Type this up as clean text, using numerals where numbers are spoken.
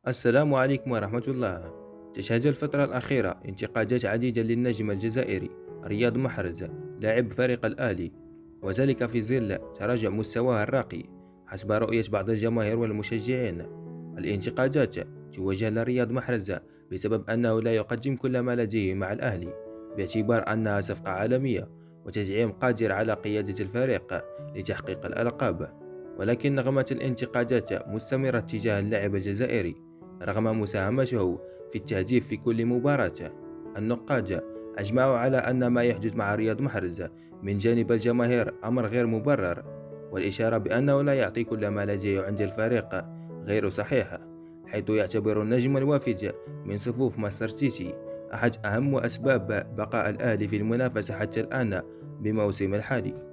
السلام عليكم ورحمة الله. تشهد الفترة الأخيرة انتقادات عديدة للنجم الجزائري رياض محرز لاعب فريق الأهلي، وذلك في ظل تراجع مستواه الراقي حسب رؤية بعض الجماهير والمشجعين. الانتقادات توجه لرياض محرز بسبب أنه لا يقدم كل ما لديه مع الأهلي، باعتبار أنها صفقة عالمية وتدعيم قادر على قيادة الفريق لتحقيق الألقاب. ولكن نغمة الانتقادات مستمرة تجاه اللاعب الجزائري رغم مساهمته في التهديف في كل مباراة. النقاد أجمعوا على أن ما يحدث مع رياض محرز من جانب الجماهير أمر غير مبرر، والإشارة بأنه لا يعطي كل ما لديه عند الفريق غير صحيحة، حيث يعتبر النجم الوافد من صفوف ماستر سيتي أحد أهم أسباب بقاء الأهلي في المنافسة حتى الآن بموسم الحالي.